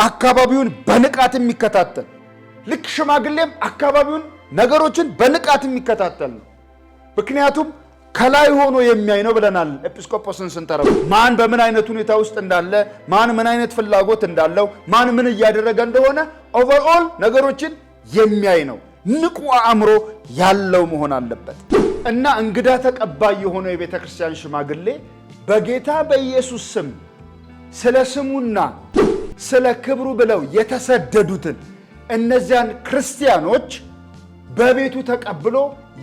አካባቢውን በንቃት የሚከታተል ልክ ሽማግሌም አካባቢውን ነገሮችን በንቃት የሚከታተል ነው። ምክንያቱም ከላይ ሆኖ የሚያይ ነው ብለናል። ኤጲስቆጶስን ስንተረው ማን በምን አይነት ሁኔታ ውስጥ እንዳለ፣ ማን ምን አይነት ፍላጎት እንዳለው፣ ማን ምን እያደረገ እንደሆነ ኦቨርኦል ነገሮችን የሚያይ ነው። ንቁ አእምሮ ያለው መሆን አለበት እና እንግዳ ተቀባይ የሆነው የቤተ ክርስቲያን ሽማግሌ በጌታ በኢየሱስ ስም ስለ ስሙና ስለ ክብሩ ብለው የተሰደዱትን እነዚያን ክርስቲያኖች በቤቱ ተቀብሎ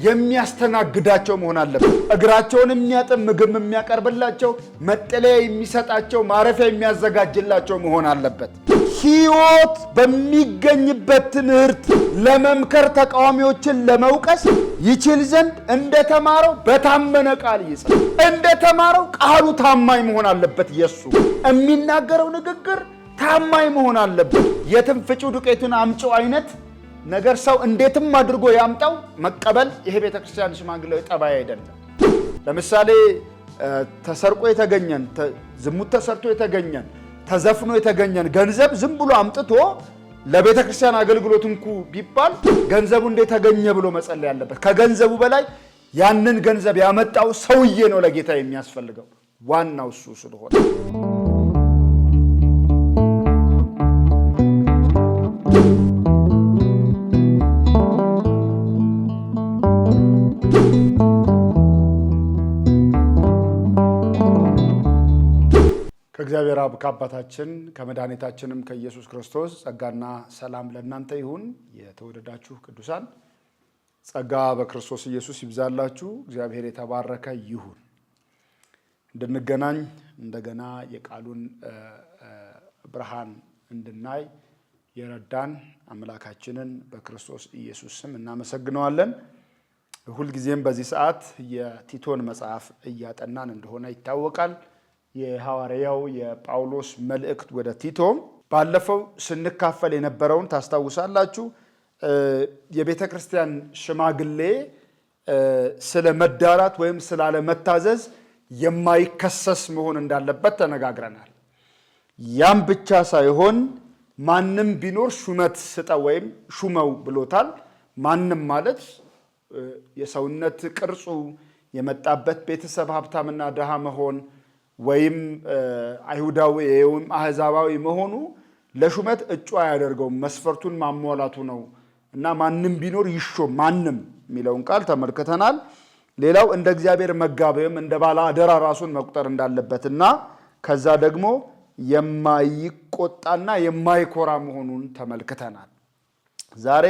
የሚያስተናግዳቸው መሆን አለበት። እግራቸውን የሚያጥብ፣ ምግብ የሚያቀርብላቸው፣ መጠለያ የሚሰጣቸው፣ ማረፊያ የሚያዘጋጅላቸው መሆን አለበት። ሕይወት በሚገኝበት ትምህርት ለመምከር፣ ተቃዋሚዎችን ለመውቀስ ይችል ዘንድ እንደተማረው በታመነ ቃል ይጽፍ። እንደተማረው ቃሉ ታማኝ መሆን አለበት። ኢየሱ የሚናገረው ንግግር ታማኝ መሆን አለበት። የትም ፍጪው ዱቄቱን አምጪው አይነት ነገር ሰው እንዴትም አድርጎ ያምጣው መቀበል ይሄ ቤተክርስቲያን ሽማግሌው ጠባይ አይደለም። ለምሳሌ ተሰርቆ የተገኘን፣ ዝሙት ተሰርቶ የተገኘን፣ ተዘፍኖ የተገኘን ገንዘብ ዝም ብሎ አምጥቶ ለቤተክርስቲያን አገልግሎት እንኩ ቢባል ገንዘቡ እንዴት ተገኘ ብሎ መጸለይ ያለበት። ከገንዘቡ በላይ ያንን ገንዘብ ያመጣው ሰውዬ ነው ለጌታ የሚያስፈልገው። ዋናው እሱ ስለሆነ ከእግዚአብሔር አብ ከአባታችን ከመድኃኒታችንም ከኢየሱስ ክርስቶስ ጸጋና ሰላም ለእናንተ ይሁን። የተወደዳችሁ ቅዱሳን ጸጋ በክርስቶስ ኢየሱስ ይብዛላችሁ። እግዚአብሔር የተባረከ ይሁን። እንድንገናኝ እንደገና የቃሉን ብርሃን እንድናይ የረዳን አምላካችንን በክርስቶስ ኢየሱስ ስም እናመሰግነዋለን። ሁልጊዜም በዚህ ሰዓት የቲቶን መጽሐፍ እያጠናን እንደሆነ ይታወቃል። የሐዋርያው የጳውሎስ መልእክት ወደ ቲቶ ባለፈው ስንካፈል የነበረውን ታስታውሳላችሁ። የቤተ ክርስቲያን ሽማግሌ ስለ መዳራት ወይም ስላለ መታዘዝ የማይከሰስ መሆን እንዳለበት ተነጋግረናል። ያም ብቻ ሳይሆን ማንም ቢኖር ሹመት ስጠው ወይም ሹመው ብሎታል። ማንም ማለት የሰውነት ቅርጹ የመጣበት ቤተሰብ ሀብታምና ድሃ መሆን ወይም አይሁዳዊ ወይም አህዛባዊ መሆኑ ለሹመት እጩ አያደርገውም። መስፈርቱን ማሟላቱ ነው እና ማንም ቢኖር ይሾም ማንም የሚለውን ቃል ተመልክተናል። ሌላው እንደ እግዚአብሔር መጋቢም እንደ ባለ አደራ ራሱን መቁጠር እንዳለበትና ከዛ ደግሞ የማይቆጣና የማይኮራ መሆኑን ተመልክተናል። ዛሬ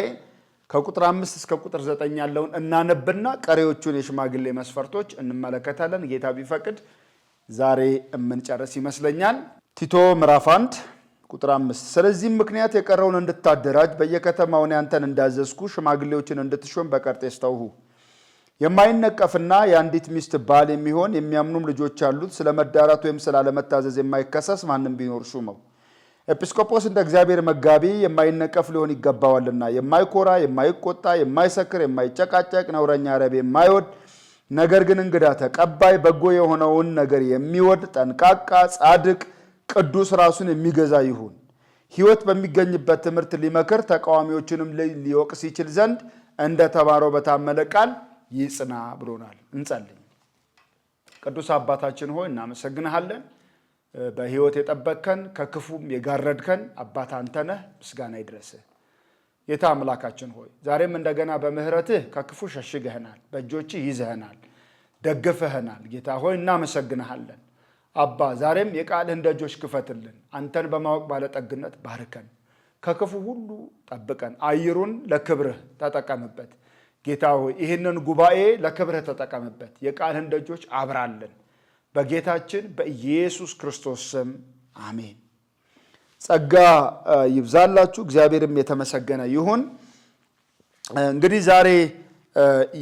ከቁጥር 5 እስከ ቁጥር 9 ያለውን እናነብና ቀሪዎቹን የሽማግሌ መስፈርቶች እንመለከታለን። ጌታ ቢፈቅድ ዛሬ የምንጨርስ ይመስለኛል። ቲቶ ምዕራፍ 1 ቁጥር 5 ስለዚህም ምክንያት የቀረውን እንድታደራጅ በየከተማው አንተን እንዳዘዝኩ ሽማግሌዎችን እንድትሾም በቀርጤስ ተውሁ። የማይነቀፍና የአንዲት ሚስት ባል የሚሆን የሚያምኑም ልጆች ያሉት ስለ መዳራት ወይም ስላለመታዘዝ የማይከሰስ ማንም ቢኖር ሹመው። ኤጲስቆጶስ እንደ እግዚአብሔር መጋቢ የማይነቀፍ ሊሆን ይገባዋልና፣ የማይኮራ፣ የማይቆጣ፣ የማይሰክር፣ የማይጨቃጨቅ፣ ነውረኛ፣ ረብ የማይወድ ነገር ግን እንግዳ ተቀባይ፣ በጎ የሆነውን ነገር የሚወድ፣ ጠንቃቃ፣ ጻድቅ፣ ቅዱስ፣ ራሱን የሚገዛ ይሁን። ሕይወት በሚገኝበት ትምህርት ሊመክር ተቃዋሚዎችንም ሊወቅስ ይችል ዘንድ እንደተማረው በታመነ ቃል ይጽና ብሎናል። እንጸልይ። ቅዱስ አባታችን ሆይ እናመሰግንሃለን። በሕይወት የጠበቅከን ከክፉም የጋረድከን አባት አንተ ነህ። ምስጋና ይድረስህ። ጌታ አምላካችን ሆይ ዛሬም እንደገና በምህረትህ ከክፉ ሸሽገህናል፣ በእጆችህ ይዘህናል፣ ደግፈህናል። ጌታ ሆይ እናመሰግንሃለን። አባ ዛሬም የቃልህን ደጆች ክፈትልን። አንተን በማወቅ ባለጠግነት ባርከን፣ ከክፉ ሁሉ ጠብቀን፣ አየሩን ለክብርህ ተጠቀምበት። ጌታ ሆይ ይህንን ጉባኤ ለክብርህ ተጠቀምበት። የቃልህን ደጆች አብራልን። በጌታችን በኢየሱስ ክርስቶስ ስም አሜን። ጸጋ ይብዛላችሁ። እግዚአብሔርም የተመሰገነ ይሁን። እንግዲህ ዛሬ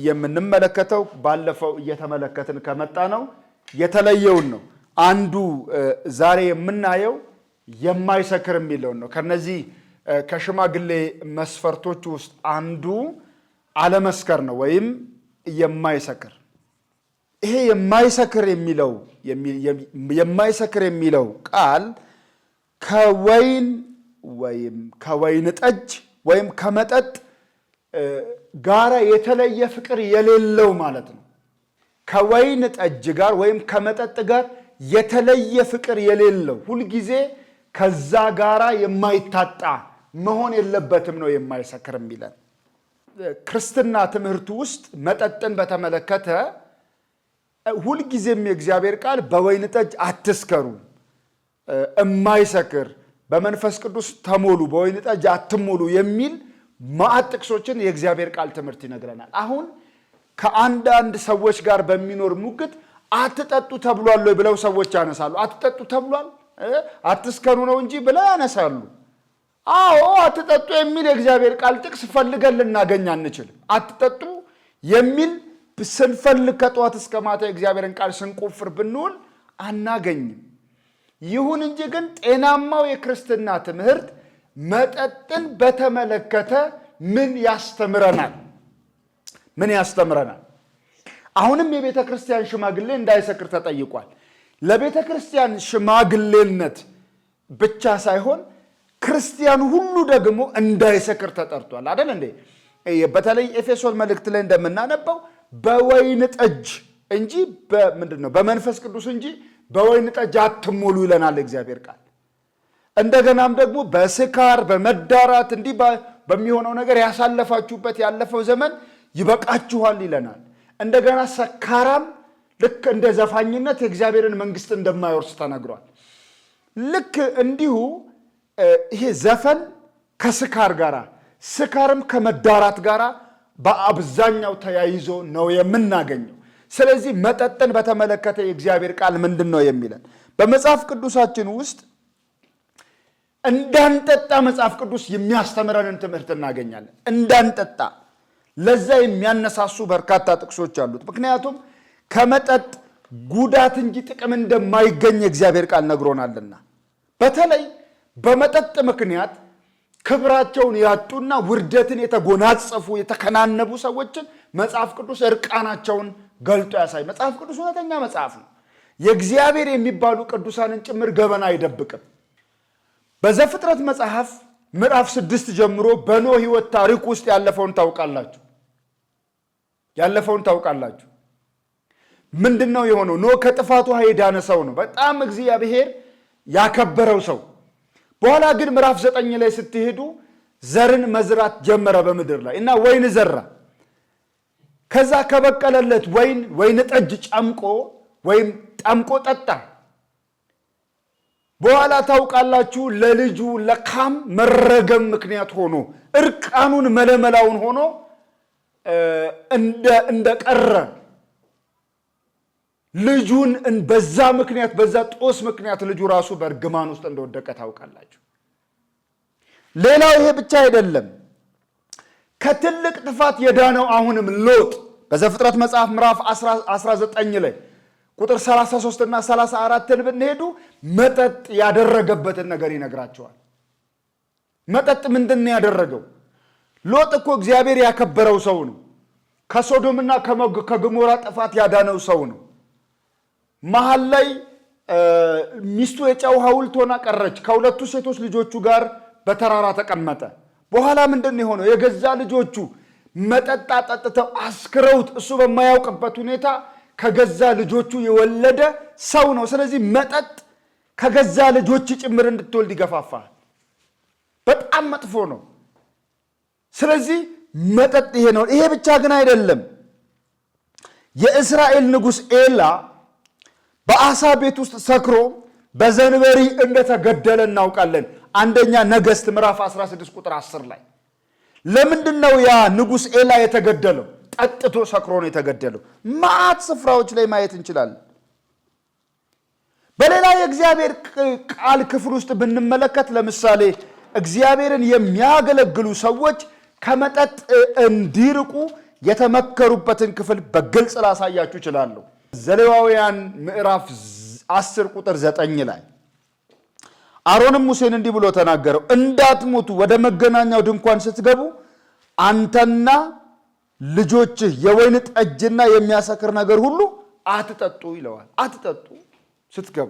የምንመለከተው ባለፈው እየተመለከትን ከመጣ ነው የተለየውን ነው። አንዱ ዛሬ የምናየው የማይሰክር የሚለውን ነው። ከነዚህ ከሽማግሌ መስፈርቶች ውስጥ አንዱ አለመስከር ነው ወይም የማይሰክር። ይሄ የማይሰክር የሚለው ቃል ከወይን ወይም ከወይን ጠጅ ወይም ከመጠጥ ጋራ የተለየ ፍቅር የሌለው ማለት ነው። ከወይን ጠጅ ጋር ወይም ከመጠጥ ጋር የተለየ ፍቅር የሌለው ሁልጊዜ ከዛ ጋራ የማይታጣ መሆን የለበትም ነው የማይሰክር የሚለን። ክርስትና ትምህርቱ ውስጥ መጠጥን በተመለከተ ሁልጊዜም የእግዚአብሔር ቃል በወይን ጠጅ አትስከሩ፣ የማይሰክር በመንፈስ ቅዱስ ተሞሉ፣ በወይን ጠጅ አትሞሉ የሚል ማዕት ጥቅሶችን የእግዚአብሔር ቃል ትምህርት ይነግረናል። አሁን ከአንዳንድ ሰዎች ጋር በሚኖር ሙግት አትጠጡ ተብሏል ወይ ብለው ሰዎች ያነሳሉ። አትጠጡ ተብሏል አትስከሩ ነው እንጂ ብለው ያነሳሉ። አዎ አትጠጡ የሚል የእግዚአብሔር ቃል ጥቅስ ፈልገን ልናገኝ አንችልም። አትጠጡ የሚል ስንፈልግ ከጠዋት እስከ ማታ የእግዚአብሔርን ቃል ስንቆፍር ብንውል አናገኝም። ይሁን እንጂ ግን ጤናማው የክርስትና ትምህርት መጠጥን በተመለከተ ምን ያስተምረናል? ምን ያስተምረናል? አሁንም የቤተ ክርስቲያን ሽማግሌ እንዳይሰክር ተጠይቋል። ለቤተ ክርስቲያን ሽማግሌነት ብቻ ሳይሆን ክርስቲያን ሁሉ ደግሞ እንዳይሰክር ተጠርቷል አይደል እንዴ? በተለይ ኤፌሶን መልእክት ላይ እንደምናነበው በወይን ጠጅ እንጂ በምንድነው በመንፈስ ቅዱስ እንጂ በወይን ጠጅ አትሞሉ ይለናል እግዚአብሔር ቃል። እንደገናም ደግሞ በስካር በመዳራት እንዲህ በሚሆነው ነገር ያሳለፋችሁበት ያለፈው ዘመን ይበቃችኋል ይለናል። እንደገና ሰካራም ልክ እንደ ዘፋኝነት የእግዚአብሔርን መንግስት እንደማይወርስ ተነግሯል። ልክ እንዲሁ ይሄ ዘፈን ከስካር ጋር ስካርም ከመዳራት ጋር በአብዛኛው ተያይዞ ነው የምናገኘው። ስለዚህ መጠጥን በተመለከተ የእግዚአብሔር ቃል ምንድን ነው የሚለን? በመጽሐፍ ቅዱሳችን ውስጥ እንዳንጠጣ መጽሐፍ ቅዱስ የሚያስተምረንን ትምህርት እናገኛለን። እንዳንጠጣ ለዛ የሚያነሳሱ በርካታ ጥቅሶች አሉት። ምክንያቱም ከመጠጥ ጉዳት እንጂ ጥቅም እንደማይገኝ የእግዚአብሔር ቃል ነግሮናልና። በተለይ በመጠጥ ምክንያት ክብራቸውን ያጡና ውርደትን የተጎናጸፉ የተከናነቡ ሰዎችን መጽሐፍ ቅዱስ እርቃናቸውን ገልጦ ያሳይ። መጽሐፍ ቅዱስ እውነተኛ መጽሐፍ ነው። የእግዚአብሔር የሚባሉ ቅዱሳንን ጭምር ገበና አይደብቅም። በዘፍጥረት መጽሐፍ ምዕራፍ 6 ጀምሮ በኖህ ሕይወት ታሪክ ውስጥ ያለፈውን ታውቃላችሁ። ምንድነው የሆነው? ኖህ ከጥፋቱ የዳነ ሰው ነው። በጣም እግዚአብሔር ያከበረው ሰው። በኋላ ግን ምዕራፍ 9 ላይ ስትሄዱ ዘርን መዝራት ጀመረ በምድር ላይ እና ወይን ዘራ። ከዛ ከበቀለለት ወይን ጠጅ ጠምቆ ጠጣ። በኋላ ታውቃላችሁ ለልጁ ለካም መረገም ምክንያት ሆኖ እርቃኑን መለመላውን ሆኖ እንደቀረ ልጁን በዛ ምክንያት በዛ ጦስ ምክንያት ልጁ ራሱ በእርግማን ውስጥ እንደወደቀ ታውቃላችሁ። ሌላው ይሄ ብቻ አይደለም። ከትልቅ ጥፋት የዳነው አሁንም ሎጥ በዘፍጥረት መጽሐፍ ምዕራፍ 19 ላይ ቁጥር 33 እና 34 ብንሄዱ መጠጥ ያደረገበትን ነገር ይነግራቸዋል። መጠጥ ምንድን ነው ያደረገው? ሎጥ እኮ እግዚአብሔር ያከበረው ሰው ነው። ከሶዶምና ከገሞራ ጥፋት ያዳነው ሰው ነው። መሃል ላይ ሚስቱ የጨው ሐውልት ሆና ቀረች። ከሁለቱ ሴቶች ልጆቹ ጋር በተራራ ተቀመጠ። በኋላ ምንድን የሆነው? የገዛ ልጆቹ መጠጥ ጠጥተው አስክረውት እሱ በማያውቅበት ሁኔታ ከገዛ ልጆቹ የወለደ ሰው ነው። ስለዚህ መጠጥ ከገዛ ልጆች ጭምር እንድትወልድ ይገፋፋል። በጣም መጥፎ ነው። ስለዚህ መጠጥ ይሄ ነው። ይሄ ብቻ ግን አይደለም። የእስራኤል ንጉሥ ኤላ በአሳ ቤት ውስጥ ሰክሮ በዘንበሪ እንደተገደለ እናውቃለን። አንደኛ ነገሥት ምዕራፍ 16 ቁጥር 10 ላይ። ለምንድን ነው ያ ንጉሥ ኤላ የተገደለው? ጠጥቶ ሰክሮ ነው የተገደለው። ማዕት ስፍራዎች ላይ ማየት እንችላለን። በሌላ የእግዚአብሔር ቃል ክፍል ውስጥ ብንመለከት ለምሳሌ እግዚአብሔርን የሚያገለግሉ ሰዎች ከመጠጥ እንዲርቁ የተመከሩበትን ክፍል በግልጽ ላሳያችሁ እችላለሁ። ዘሌዋውያን ምዕራፍ 10 ቁጥር 9 ላይ አሮንም ሙሴን እንዲህ ብሎ ተናገረው፣ እንዳትሞቱ ወደ መገናኛው ድንኳን ስትገቡ አንተና ልጆችህ የወይን ጠጅና የሚያሰክር ነገር ሁሉ አትጠጡ ይለዋል። አትጠጡ ስትገቡ።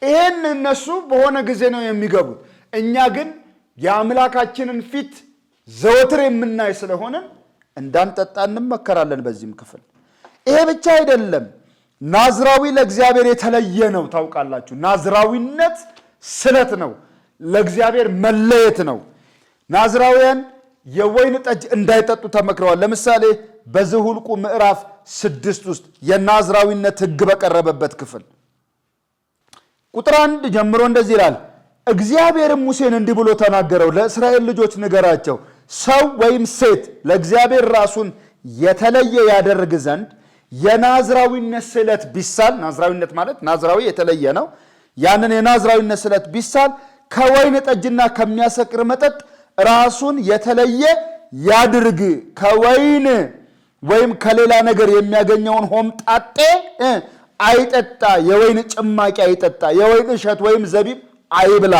ይሄን እነሱ በሆነ ጊዜ ነው የሚገቡት። እኛ ግን የአምላካችንን ፊት ዘወትር የምናይ ስለሆነ እንዳንጠጣ እንመከራለን። በዚህም ክፍል ይሄ ብቻ አይደለም፣ ናዝራዊ ለእግዚአብሔር የተለየ ነው። ታውቃላችሁ፣ ናዝራዊነት ስለት ነው፣ ለእግዚአብሔር መለየት ነው። ናዝራውያን የወይን ጠጅ እንዳይጠጡ ተመክረዋል። ለምሳሌ በዘኍልቍ ምዕራፍ 6 ውስጥ የናዝራዊነት ሕግ በቀረበበት ክፍል ቁጥር 1 ጀምሮ እንደዚህ ይላል። እግዚአብሔርም ሙሴን እንዲህ ብሎ ተናገረው፣ ለእስራኤል ልጆች ንገራቸው፣ ሰው ወይም ሴት ለእግዚአብሔር ራሱን የተለየ ያደርግ ዘንድ የናዝራዊነት ስለት ቢሳል፣ ናዝራዊነት ማለት ናዝራዊ የተለየ ነው። ያንን የናዝራዊነት ስለት ቢሳል ከወይን ጠጅና ከሚያሰክር መጠጥ ራሱን የተለየ ያድርግ። ከወይን ወይም ከሌላ ነገር የሚያገኘውን ሆምጣጤ አይጠጣ፣ የወይን ጭማቂ አይጠጣ፣ የወይን እሸት ወይም ዘቢብ አይብላ።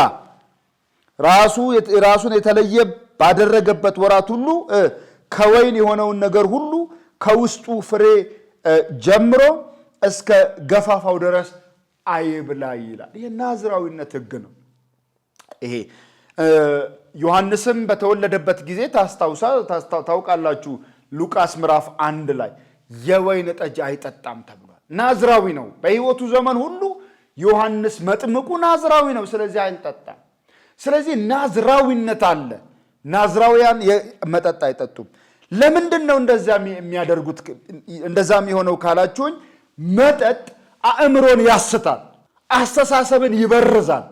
ራሱን የተለየ ባደረገበት ወራት ሁሉ ከወይን የሆነውን ነገር ሁሉ ከውስጡ ፍሬ ጀምሮ እስከ ገፋፋው ድረስ አይብላ ይላል። ይሄ ናዝራዊነት ሕግ ነው። ይሄ ዮሐንስም በተወለደበት ጊዜ ታውቃላችሁ፣ ሉቃስ ምዕራፍ 1 ላይ የወይን ጠጅ አይጠጣም ተብሏል። ናዝራዊ ነው። በሕይወቱ ዘመን ሁሉ ዮሐንስ መጥምቁ ናዝራዊ ነው። ስለዚህ አይጠጣም። ስለዚህ ናዝራዊነት አለ። ናዝራውያን መጠጥ አይጠጡም። ለምንድን ነው እንደዛ የሚያደርጉት? እንደዛ የሚሆነው ካላችሁኝ፣ መጠጥ አእምሮን ያስታል፣ አስተሳሰብን ይበርዛል።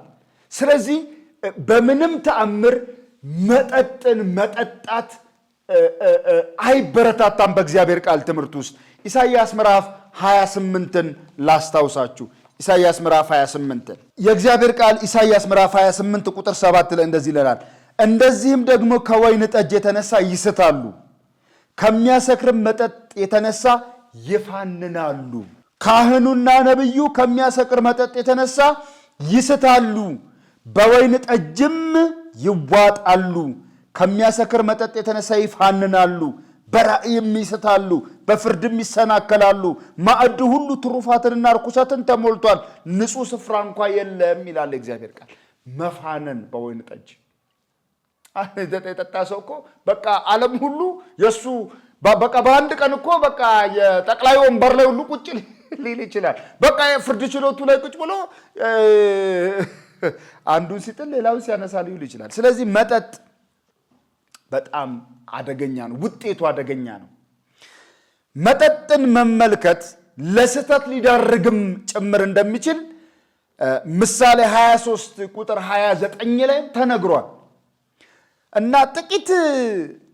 ስለዚህ በምንም ተአምር መጠጥን መጠጣት አይበረታታም በእግዚአብሔር ቃል ትምህርት ውስጥ። ኢሳይያስ ምዕራፍ 28ን ላስታውሳችሁ። ኢሳይያስ ምዕራፍ 28 የእግዚአብሔር ቃል ኢሳይያስ ምዕራፍ 28 ቁጥር 7 ላይ እንደዚህ ይላል፣ እንደዚህም ደግሞ ከወይን ጠጅ የተነሳ ይስታሉ፣ ከሚያሰክርም መጠጥ የተነሳ ይፋንናሉ። ካህኑና ነቢዩ ከሚያሰክር መጠጥ የተነሳ ይስታሉ፣ በወይን ጠጅም ይዋጣሉ። ከሚያሰክር መጠጥ የተነሳ ይፋንናሉ፣ በራእይም ይስታሉ፣ በፍርድም ይሰናከላሉ። ማዕድ ሁሉ ትሩፋትንና ርኩሰትን ተሞልቷል፣ ንጹሕ ስፍራ እንኳ የለም ይላል እግዚአብሔር ቃል። መፋነን በወይን ጠጅ የጠጣ ሰው እኮ በቃ ዓለም ሁሉ የእሱ በቃ በአንድ ቀን እኮ በቃ የጠቅላይ ወንበር ላይ ሁሉ ቁጭ ሊል ይችላል። በቃ የፍርድ ችሎቱ ላይ ቁጭ ብሎ አንዱን ሲጥል ሌላውን ሲያነሳ ሊውል ይችላል። ስለዚህ መጠጥ በጣም አደገኛ ነው፣ ውጤቱ አደገኛ ነው። መጠጥን መመልከት ለስህተት ሊዳርግም ጭምር እንደሚችል ምሳሌ 23 ቁጥር 29 ላይ ተነግሯል። እና ጥቂት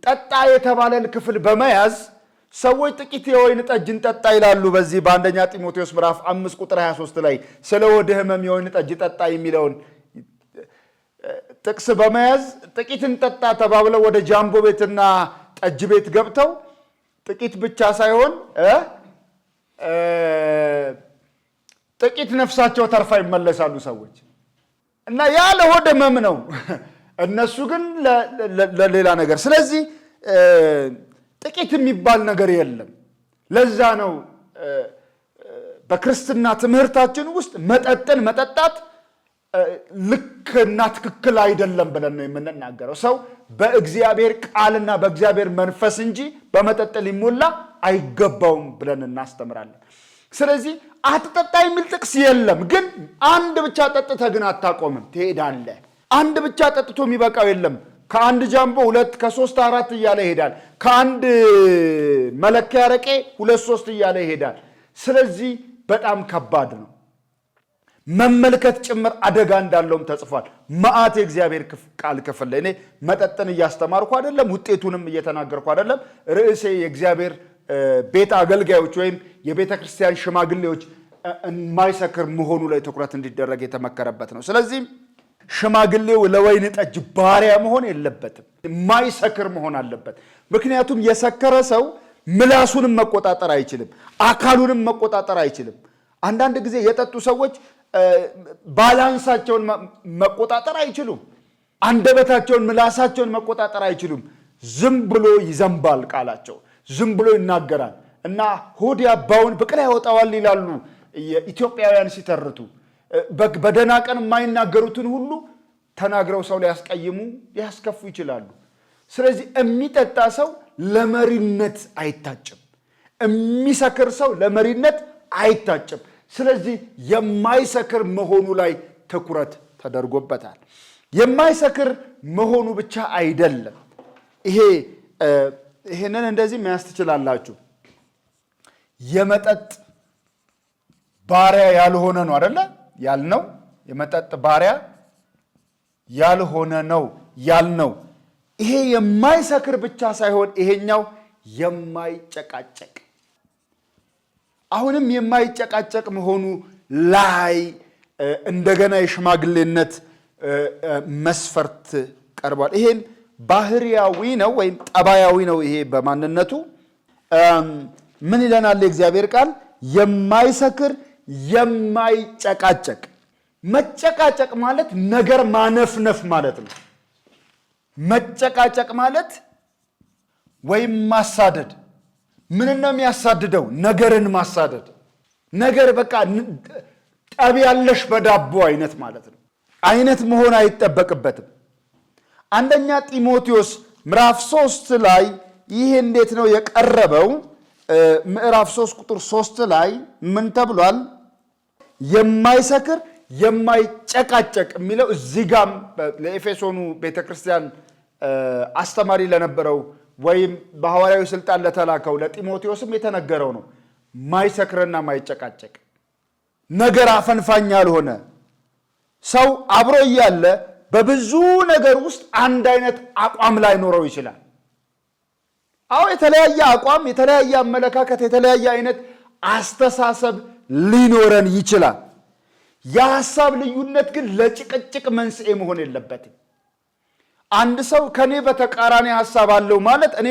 ጠጣ የተባለን ክፍል በመያዝ ሰዎች ጥቂት የወይን ጠጅን ጠጣ ይላሉ። በዚህ በአንደኛ ጢሞቴዎስ ምዕራፍ 5 ቁጥር 23 ላይ ስለ ወደ ሕመም የወይን ጠጅ ጠጣ የሚለውን ጥቅስ በመያዝ ጥቂትን ጠጣ ተባብለው ወደ ጃምቦ ቤትና ጠጅ ቤት ገብተው ጥቂት ብቻ ሳይሆን ጥቂት ነፍሳቸው ተርፋ ይመለሳሉ ሰዎች። እና ያ ለሆድ ሕመም ነው፣ እነሱ ግን ለሌላ ነገር። ስለዚህ ጥቂት የሚባል ነገር የለም። ለዛ ነው በክርስትና ትምህርታችን ውስጥ መጠጥን መጠጣት ልክና ትክክል አይደለም ብለን ነው የምንናገረው። ሰው በእግዚአብሔር ቃልና በእግዚአብሔር መንፈስ እንጂ በመጠጥ ሊሞላ አይገባውም ብለን እናስተምራለን። ስለዚህ አትጠጣ የሚል ጥቅስ የለም። ግን አንድ ብቻ ጠጥተህ ግን አታቆምም፣ ትሄዳለህ። አንድ ብቻ ጠጥቶ የሚበቃው የለም። ከአንድ ጃምቦ 2 ከ3 4 እያለ ይሄዳል። ከአንድ መለኪያ አረቄ 2 3 እያለ ይሄዳል። ስለዚህ በጣም ከባድ ነው። መመልከት ጭምር አደጋ እንዳለውም ተጽፏል። መዓት የእግዚአብሔር ቃል ክፍል ላይ እኔ መጠጥን እያስተማርኩ አይደለም፣ ውጤቱንም እየተናገርኩ አይደለም። ርዕሴ የእግዚአብሔር ቤት አገልጋዮች ወይም የቤተ ክርስቲያን ሽማግሌዎች የማይሰክር መሆኑ ላይ ትኩረት እንዲደረግ የተመከረበት ነው። ስለዚህ ሽማግሌው ለወይን ጠጅ ባሪያ መሆን የለበትም፣ የማይሰክር መሆን አለበት። ምክንያቱም የሰከረ ሰው ምላሱንም መቆጣጠር አይችልም፣ አካሉንም መቆጣጠር አይችልም። አንዳንድ ጊዜ የጠጡ ሰዎች ባላንሳቸውን መቆጣጠር አይችሉም፣ አንደበታቸውን ምላሳቸውን መቆጣጠር አይችሉም። ዝም ብሎ ይዘንባል ቃላቸው፣ ዝም ብሎ ይናገራል እና ሆድ ያባውን ብቅል ያወጣዋል ይላሉ ኢትዮጵያውያን ሲተርቱ። በደህና ቀን የማይናገሩትን ሁሉ ተናግረው ሰው ሊያስቀይሙ ሊያስከፉ ይችላሉ። ስለዚህ የሚጠጣ ሰው ለመሪነት አይታጭም። የሚሰክር ሰው ለመሪነት አይታጭም። ስለዚህ የማይሰክር መሆኑ ላይ ትኩረት ተደርጎበታል። የማይሰክር መሆኑ ብቻ አይደለም። ይሄንን እንደዚህ መያዝ ትችላላችሁ። የመጠጥ ባሪያ ያልሆነ ነው አይደለ ያልነው። የመጠጥ ባሪያ ያልሆነ ነው ያልነው። ይሄ የማይሰክር ብቻ ሳይሆን ይሄኛው የማይጨቃጨቅ አሁንም የማይጨቃጨቅ መሆኑ ላይ እንደገና የሽማግሌነት መስፈርት ቀርቧል። ይሄን ባህሪያዊ ነው ወይም ጠባያዊ ነው። ይሄ በማንነቱ ምን ይለናል የእግዚአብሔር ቃል? የማይሰክር የማይጨቃጨቅ። መጨቃጨቅ ማለት ነገር ማነፍነፍ ማለት ነው። መጨቃጨቅ ማለት ወይም ማሳደድ። ምን ነው የሚያሳድደው? ነገርን ማሳደድ። ነገር በቃ ጠብ ያለሽ በዳቦ አይነት ማለት ነው። አይነት መሆን አይጠበቅበትም። አንደኛ ጢሞቴዎስ ምዕራፍ 3 ላይ ይህ እንዴት ነው የቀረበው? ምዕራፍ 3 ቁጥር 3 ላይ ምን ተብሏል? የማይሰክር የማይጨቃጨቅ የሚለው እዚህ ጋም ለኤፌሶኑ ቤተክርስቲያን አስተማሪ ለነበረው ወይም በሐዋርያዊ ስልጣን ለተላከው ለጢሞቴዎስም የተነገረው ነው። ማይሰክርና ማይጨቃጨቅ ነገር አፈንፋኝ ያልሆነ ሰው አብሮ እያለ በብዙ ነገር ውስጥ አንድ አይነት አቋም ላይ ኖረው ይችላል። አዎ የተለያየ አቋም፣ የተለያየ አመለካከት፣ የተለያየ አይነት አስተሳሰብ ሊኖረን ይችላል። የሐሳብ ልዩነት ግን ለጭቅጭቅ መንስኤ መሆን የለበትም። አንድ ሰው ከኔ በተቃራኒ ሐሳብ አለው ማለት እኔ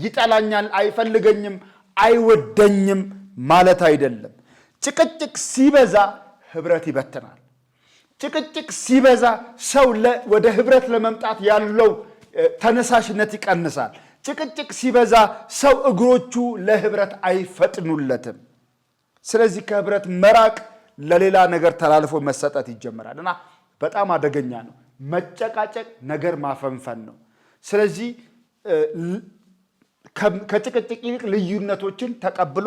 ይጠላኛል፣ አይፈልገኝም፣ አይወደኝም ማለት አይደለም። ጭቅጭቅ ሲበዛ ህብረት ይበትናል። ጭቅጭቅ ሲበዛ ሰው ወደ ህብረት ለመምጣት ያለው ተነሳሽነት ይቀንሳል። ጭቅጭቅ ሲበዛ ሰው እግሮቹ ለህብረት አይፈጥኑለትም። ስለዚህ ከህብረት መራቅ ለሌላ ነገር ተላልፎ መሰጠት ይጀምራል እና በጣም አደገኛ ነው። መጨቃጨቅ ነገር ማፈንፈን ነው። ስለዚህ ከጭቅጭቅ ይልቅ ልዩነቶችን ተቀብሎ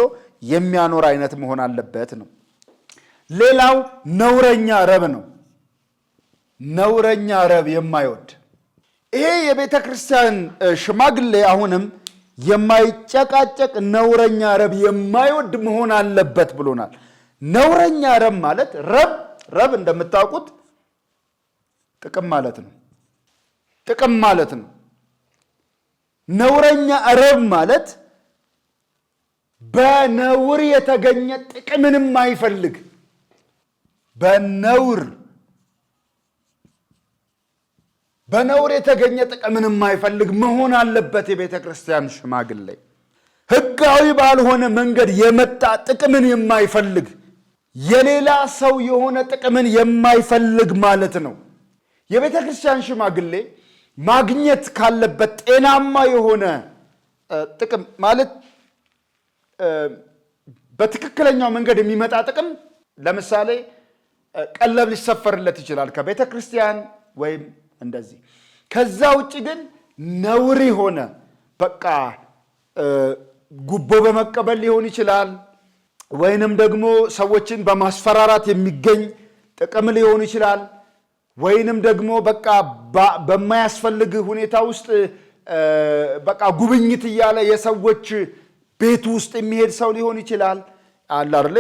የሚያኖር አይነት መሆን አለበት ነው። ሌላው ነውረኛ ረብ ነው። ነውረኛ ረብ የማይወድ ይሄ የቤተ ክርስቲያን ሽማግሌ አሁንም የማይጨቃጨቅ ነውረኛ ረብ የማይወድ መሆን አለበት ብሎናል። ነውረኛ ረብ ማለት ረብ እንደምታውቁት ጥቅም ማለት ነው። ጥቅም ማለት ነው። ነውረኛ ረብ ማለት በነውር የተገኘ ጥቅምንም አይፈልግ። በነውር የተገኘ ጥቅምንም አይፈልግ መሆን አለበት የቤተ ክርስቲያን ሽማግሌ። ሕጋዊ ባልሆነ መንገድ የመጣ ጥቅምን የማይፈልግ የሌላ ሰው የሆነ ጥቅምን የማይፈልግ ማለት ነው። የቤተ ክርስቲያን ሽማግሌ ማግኘት ካለበት ጤናማ የሆነ ጥቅም ማለት በትክክለኛው መንገድ የሚመጣ ጥቅም፣ ለምሳሌ ቀለብ ሊሰፈርለት ይችላል ከቤተ ክርስቲያን ወይም እንደዚህ። ከዛ ውጭ ግን ነውር የሆነ በቃ ጉቦ በመቀበል ሊሆን ይችላል፣ ወይንም ደግሞ ሰዎችን በማስፈራራት የሚገኝ ጥቅም ሊሆን ይችላል፣ ወይንም ደግሞ በቃ በማያስፈልግ ሁኔታ ውስጥ በቃ ጉብኝት እያለ የሰዎች ቤት ውስጥ የሚሄድ ሰው ሊሆን ይችላል። አለ አይደል?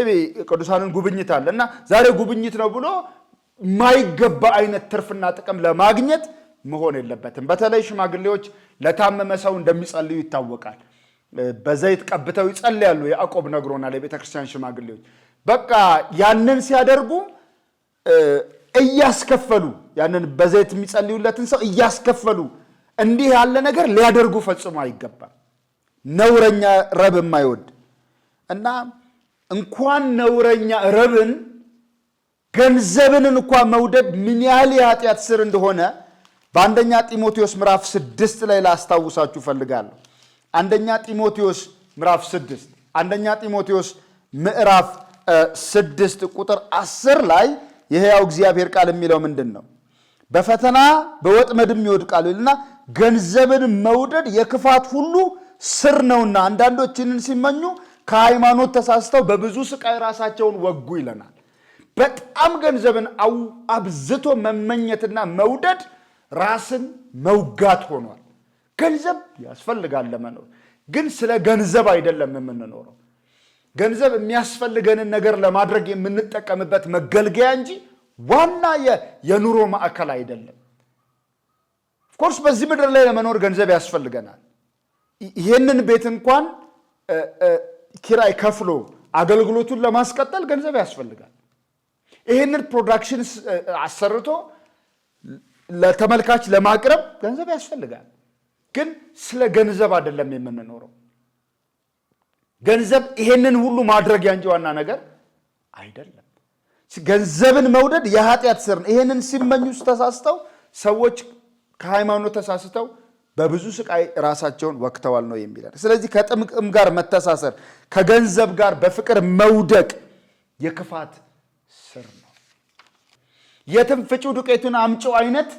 ቅዱሳንን ጉብኝት አለ እና ዛሬ ጉብኝት ነው ብሎ ማይገባ አይነት ትርፍና ጥቅም ለማግኘት መሆን የለበትም። በተለይ ሽማግሌዎች ለታመመ ሰው እንደሚጸልዩ ይታወቃል። በዘይት ቀብተው ይጸልያሉ። ያዕቆብ ነግሮናል። የቤተክርስቲያን ሽማግሌዎች በቃ ያንን ሲያደርጉ እያስከፈሉ ያንን በዘይት የሚጸልዩለትን ሰው እያስከፈሉ እንዲህ ያለ ነገር ሊያደርጉ ፈጽሞ አይገባም። ነውረኛ ረብ የማይወድ እና እንኳን ነውረኛ ረብን ገንዘብን እንኳን መውደድ ምን ያህል የኃጢአት ስር እንደሆነ በአንደኛ ጢሞቴዎስ ምዕራፍ 6 ላይ ላስታውሳችሁ ፈልጋለሁ። አንደኛ ጢሞቴዎስ ምዕራፍ 6 አንደኛ ጢሞቴዎስ ምዕራፍ 6 ቁጥር 10 ላይ የሕያው እግዚአብሔር ቃል የሚለው ምንድን ነው? በፈተና በወጥመድም ይወድቃሉ ይልና ገንዘብን መውደድ የክፋት ሁሉ ስር ነውና አንዳንዶችንን ሲመኙ ከሃይማኖት ተሳስተው በብዙ ስቃይ ራሳቸውን ወጉ ይለናል። በጣም ገንዘብን አብዝቶ መመኘትና መውደድ ራስን መውጋት ሆኗል። ገንዘብ ያስፈልጋል ለመኖር፣ ግን ስለ ገንዘብ አይደለም የምንኖረው። ገንዘብ የሚያስፈልገንን ነገር ለማድረግ የምንጠቀምበት መገልገያ እንጂ ዋና የኑሮ ማዕከል አይደለም። ኦፍኮርስ በዚህ ምድር ላይ ለመኖር ገንዘብ ያስፈልገናል። ይህንን ቤት እንኳን ኪራይ ከፍሎ አገልግሎቱን ለማስቀጠል ገንዘብ ያስፈልጋል። ይህንን ፕሮዳክሽን አሰርቶ ለተመልካች ለማቅረብ ገንዘብ ያስፈልጋል። ግን ስለ ገንዘብ አይደለም የምንኖረው። ገንዘብ ይሄንን ሁሉ ማድረጊያ እንጂ ዋና ነገር አይደለም። ገንዘብን መውደድ የኃጢአት ስር ነው። ይሄንን ሲመኙ ተሳስተው ሰዎች ከሃይማኖት ተሳስተው በብዙ ስቃይ ራሳቸውን ወክተዋል ነው የሚለው። ስለዚህ ከጥቅም ጋር መተሳሰር፣ ከገንዘብ ጋር በፍቅር መውደቅ የክፋት ስር ነው። የትም ፍጪው ዱቄቱን አምጪው አይነት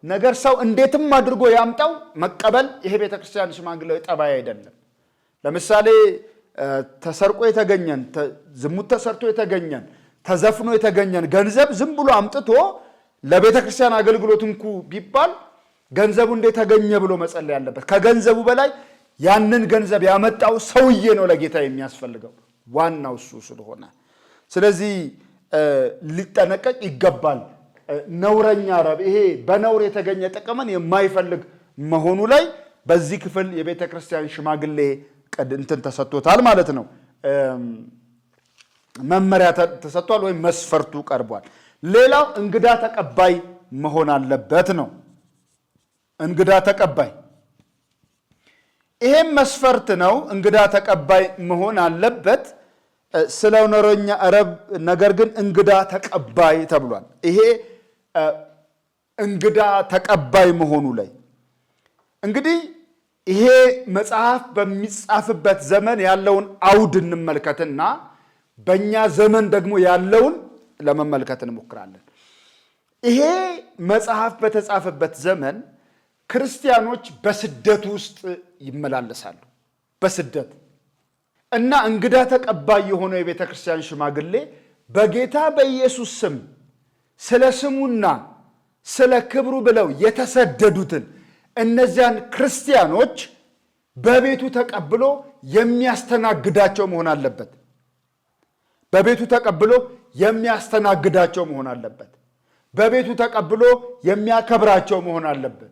ነገር ሰው እንዴትም አድርጎ ያምጣው መቀበል ይሄ ቤተክርስቲያን ሽማግሌው ጠባይ አይደለም። ለምሳሌ ተሰርቆ የተገኘን፣ ዝሙት ተሰርቶ የተገኘን፣ ተዘፍኖ የተገኘን ገንዘብ ዝም ብሎ አምጥቶ ለቤተክርስቲያን አገልግሎት እንኩ ቢባል ገንዘቡ እንዴት ተገኘ ብሎ መጸለይ ያለበት። ከገንዘቡ በላይ ያንን ገንዘብ ያመጣው ሰውዬ ነው ለጌታ የሚያስፈልገው፣ ዋናው እሱ ስለሆነ ስለዚህ ሊጠነቀቅ ይገባል። ነውረኛ ረብ፣ ይሄ በነውር የተገኘ ጥቅምን የማይፈልግ መሆኑ ላይ በዚህ ክፍል የቤተ ክርስቲያን ሽማግሌ እንትን ተሰጥቶታል ማለት ነው። መመሪያ ተሰጥቷል ወይም መስፈርቱ ቀርቧል። ሌላው እንግዳ ተቀባይ መሆን አለበት ነው። እንግዳ ተቀባይ፣ ይሄም መስፈርት ነው። እንግዳ ተቀባይ መሆን አለበት። ስለ ነውረኛ ረብ ነገር ግን እንግዳ ተቀባይ ተብሏል። ይሄ እንግዳ ተቀባይ መሆኑ ላይ እንግዲህ ይሄ መጽሐፍ በሚጻፍበት ዘመን ያለውን አውድ እንመልከትና በእኛ ዘመን ደግሞ ያለውን ለመመልከት እንሞክራለን። ይሄ መጽሐፍ በተጻፈበት ዘመን ክርስቲያኖች በስደት ውስጥ ይመላለሳሉ። በስደት እና እንግዳ ተቀባይ የሆነው የቤተ ክርስቲያን ሽማግሌ በጌታ በኢየሱስ ስም ስለ ስሙና ስለ ክብሩ ብለው የተሰደዱትን እነዚያን ክርስቲያኖች በቤቱ ተቀብሎ የሚያስተናግዳቸው መሆን አለበት። በቤቱ ተቀብሎ የሚያስተናግዳቸው መሆን አለበት። በቤቱ ተቀብሎ የሚያከብራቸው መሆን አለበት።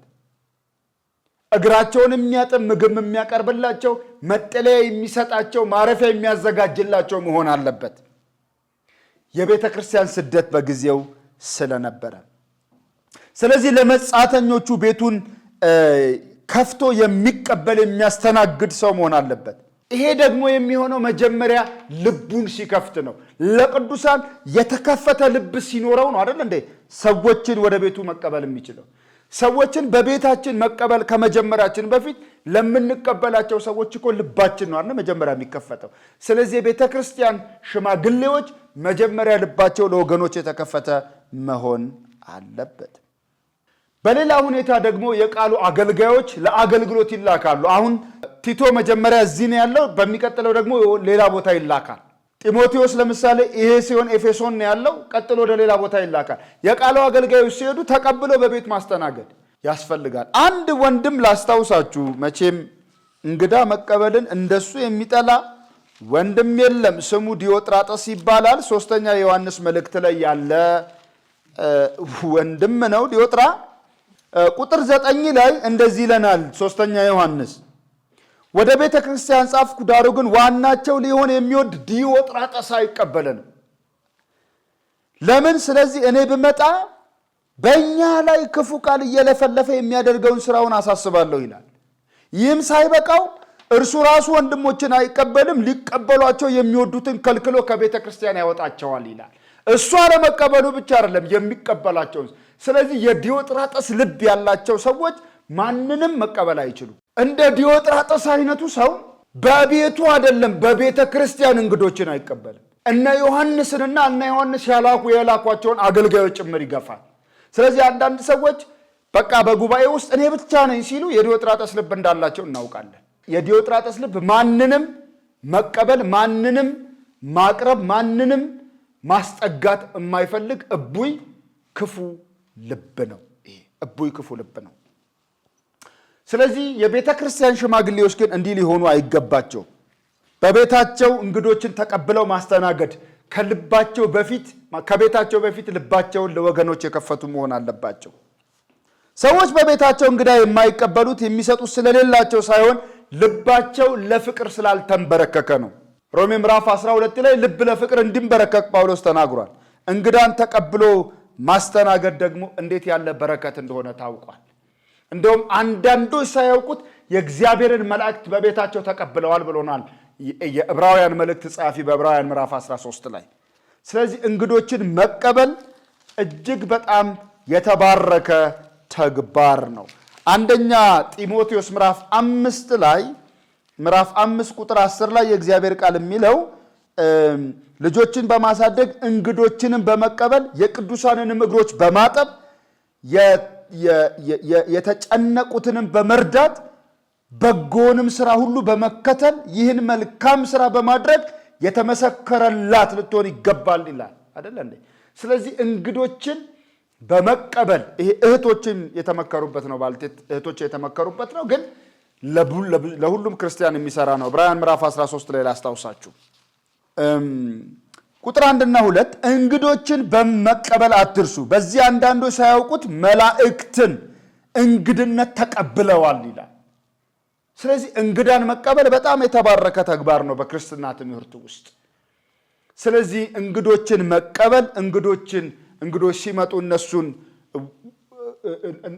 እግራቸውን የሚያጥብ፣ ምግብ የሚያቀርብላቸው፣ መጠለያ የሚሰጣቸው፣ ማረፊያ የሚያዘጋጅላቸው መሆን አለበት። የቤተ ክርስቲያን ስደት በጊዜው ስለነበረ ስለዚህ ለመጻተኞቹ ቤቱን ከፍቶ የሚቀበል የሚያስተናግድ ሰው መሆን አለበት። ይሄ ደግሞ የሚሆነው መጀመሪያ ልቡን ሲከፍት ነው። ለቅዱሳን የተከፈተ ልብ ሲኖረው ነው አይደል እንዴ ሰዎችን ወደ ቤቱ መቀበል የሚችለው። ሰዎችን በቤታችን መቀበል ከመጀመራችን በፊት ለምንቀበላቸው ሰዎች እኮ ልባችን ነው አይደል መጀመሪያ የሚከፈተው። ስለዚህ የቤተ ክርስቲያን ሽማግሌዎች መጀመሪያ ልባቸው ለወገኖች የተከፈተ መሆን አለበት። በሌላ ሁኔታ ደግሞ የቃሉ አገልጋዮች ለአገልግሎት ይላካሉ። አሁን ቲቶ መጀመሪያ እዚህ ነው ያለው፣ በሚቀጥለው ደግሞ ሌላ ቦታ ይላካል። ጢሞቴዎስ ለምሳሌ ይሄ ሲሆን ኤፌሶን ነው ያለው፣ ቀጥሎ ወደ ሌላ ቦታ ይላካል። የቃሉ አገልጋዮች ሲሄዱ ተቀብለው በቤት ማስተናገድ ያስፈልጋል። አንድ ወንድም ላስታውሳችሁ፣ መቼም እንግዳ መቀበልን እንደሱ የሚጠላ ወንድም የለም። ስሙ ዲዮጥራጠስ ይባላል። ሶስተኛ ዮሐንስ መልእክት ላይ ያለ ወንድም ነው ዲዮጥራ። ቁጥር 9 ላይ እንደዚህ ይለናል። ሶስተኛ ዮሐንስ ወደ ቤተ ክርስቲያን ጻፍኩ፣ ዳሩ ግን ዋናቸው ሊሆን የሚወድ ዲዮጥራጠስ አይቀበለንም። ለምን? ስለዚህ እኔ ብመጣ በእኛ ላይ ክፉ ቃል እየለፈለፈ የሚያደርገውን ስራውን አሳስባለሁ ይላል። ይህም ሳይበቃው እርሱ ራሱ ወንድሞችን አይቀበልም፣ ሊቀበሏቸው የሚወዱትን ከልክሎ ከቤተ ክርስቲያን ያወጣቸዋል ይላል። እሱ አለመቀበሉ ብቻ አይደለም የሚቀበላቸው። ስለዚህ የዲዮጥራጠስ ልብ ያላቸው ሰዎች ማንንም መቀበል አይችሉም። እንደ ዲዮጥራጠስ አይነቱ ሰው በቤቱ አይደለም በቤተ ክርስቲያን እንግዶችን አይቀበልም። እነ ዮሐንስንና እነ ዮሐንስ የላኳቸውን አገልጋዮች ጭምር ይገፋል። ስለዚህ አንዳንድ ሰዎች በቃ በጉባኤ ውስጥ እኔ ብቻ ነኝ ሲሉ የዲዮጥራጥስ ልብ እንዳላቸው እናውቃለን። የዲዮጥራጥስ ልብ ማንንም መቀበል፣ ማንንም ማቅረብ፣ ማንንም ማስጠጋት የማይፈልግ እቡይ ክፉ ልብ ነው። ይሄ እቡይ ክፉ ልብ ነው። ስለዚህ የቤተ ክርስቲያን ሽማግሌዎች ግን እንዲህ ሊሆኑ አይገባቸው። በቤታቸው እንግዶችን ተቀብለው ማስተናገድ ከቤታቸው በፊት ልባቸውን ለወገኖች የከፈቱ መሆን አለባቸው። ሰዎች በቤታቸው እንግዳ የማይቀበሉት የሚሰጡት ስለሌላቸው ሳይሆን ልባቸው ለፍቅር ስላልተንበረከከ ነው። ሮሜ ምዕራፍ 12 ላይ ልብ ለፍቅር እንዲንበረከክ ጳውሎስ ተናግሯል። እንግዳን ተቀብሎ ማስተናገድ ደግሞ እንዴት ያለ በረከት እንደሆነ ታውቋል። እንደውም አንዳንዶች ሳያውቁት የእግዚአብሔርን መላእክት በቤታቸው ተቀብለዋል ብሎናል የዕብራውያን መልእክት ጸሐፊ በዕብራውያን ምዕራፍ 13 ላይ። ስለዚህ እንግዶችን መቀበል እጅግ በጣም የተባረከ ተግባር ነው። አንደኛ ጢሞቴዎስ ምዕራፍ 5 ላይ ምዕራፍ 5 ቁጥር 10 ላይ የእግዚአብሔር ቃል የሚለው ልጆችን በማሳደግ እንግዶችንም በመቀበል የቅዱሳንንም እግሮች በማጠብ የተጨነቁትንም በመርዳት በጎንም ስራ ሁሉ በመከተል ይህን መልካም ስራ በማድረግ የተመሰከረላት ልትሆን ይገባል ይላል አይደል እንዴ? ስለዚህ እንግዶችን በመቀበል ይሄ እህቶችን የተመከሩበት ነው፣ ባልቴት እህቶች የተመከሩበት ነው፣ ግን ለሁሉም ክርስቲያን የሚሰራ ነው። ዕብራውያን ምዕራፍ 13 ላይ ላስታውሳችሁ ቁጥር 1 እና 2 እንግዶችን በመቀበል አትርሱ፣ በዚህ አንዳንዶች ሳያውቁት መላእክትን እንግድነት ተቀብለዋል ይላል። ስለዚህ እንግዳን መቀበል በጣም የተባረከ ተግባር ነው በክርስትና ትምህርት ውስጥ። ስለዚህ እንግዶችን መቀበል፣ እንግዶች ሲመጡ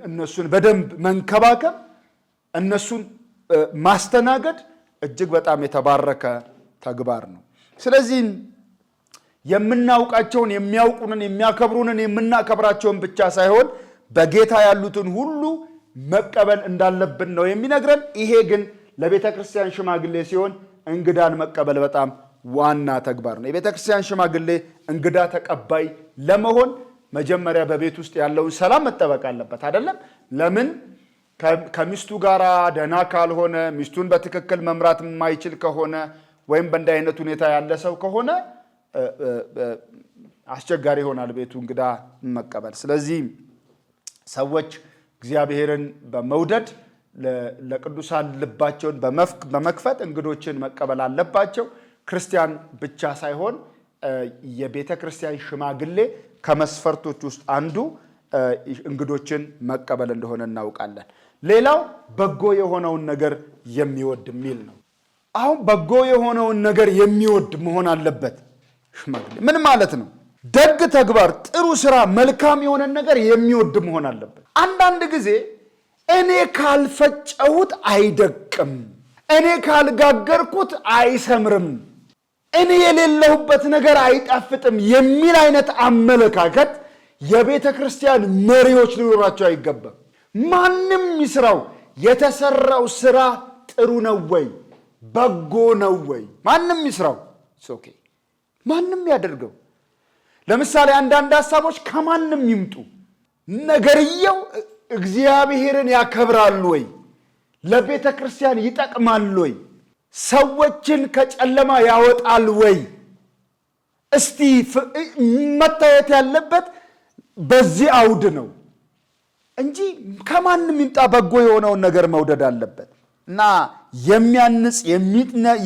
እነሱን በደንብ መንከባከብ፣ እነሱን ማስተናገድ እጅግ በጣም የተባረከ ተግባር ነው። ስለዚህ የምናውቃቸውን የሚያውቁንን የሚያከብሩንን የምናከብራቸውን ብቻ ሳይሆን በጌታ ያሉትን ሁሉ መቀበል እንዳለብን ነው የሚነግረን። ይሄ ግን ለቤተ ክርስቲያን ሽማግሌ ሲሆን እንግዳን መቀበል በጣም ዋና ተግባር ነው። የቤተ ክርስቲያን ሽማግሌ እንግዳ ተቀባይ ለመሆን መጀመሪያ በቤት ውስጥ ያለውን ሰላም መጠበቅ አለበት አይደለም? ለምን ከሚስቱ ጋር ደህና ካልሆነ፣ ሚስቱን በትክክል መምራት የማይችል ከሆነ ወይም በእንዲህ አይነት ሁኔታ ያለ ሰው ከሆነ አስቸጋሪ ይሆናል ቤቱ እንግዳ መቀበል። ስለዚህ ሰዎች እግዚአብሔርን በመውደድ ለቅዱሳን ልባቸውን በመክፈት እንግዶችን መቀበል አለባቸው። ክርስቲያን ብቻ ሳይሆን የቤተ ክርስቲያን ሽማግሌ ከመስፈርቶች ውስጥ አንዱ እንግዶችን መቀበል እንደሆነ እናውቃለን። ሌላው በጎ የሆነውን ነገር የሚወድ የሚል ነው። አሁን በጎ የሆነውን ነገር የሚወድ መሆን አለበት ሽማግሌ። ምን ማለት ነው? ደግ ተግባር፣ ጥሩ ስራ፣ መልካም የሆነ ነገር የሚወድ መሆን አለበት። አንዳንድ ጊዜ እኔ ካልፈጨሁት አይደቅም፣ እኔ ካልጋገርኩት አይሰምርም፣ እኔ የሌለሁበት ነገር አይጣፍጥም የሚል አይነት አመለካከት የቤተ ክርስቲያን መሪዎች ሊኖራቸው አይገባም። ማንም ይስራው የተሰራው ስራ ጥሩ ነው ወይ በጎ ነው ወይ? ማንም ይስራው ኦኬ፣ ማንም ያደርገው። ለምሳሌ አንዳንድ ሐሳቦች ከማንም ይምጡ፣ ነገርየው እግዚአብሔርን ያከብራሉ ወይ? ለቤተ ክርስቲያን ይጠቅማል ወይ? ሰዎችን ከጨለማ ያወጣል ወይ? እስቲ መታየት ያለበት በዚህ አውድ ነው እንጂ ከማንም ይምጣ በጎ የሆነውን ነገር መውደድ አለበት። እና የሚያንጽ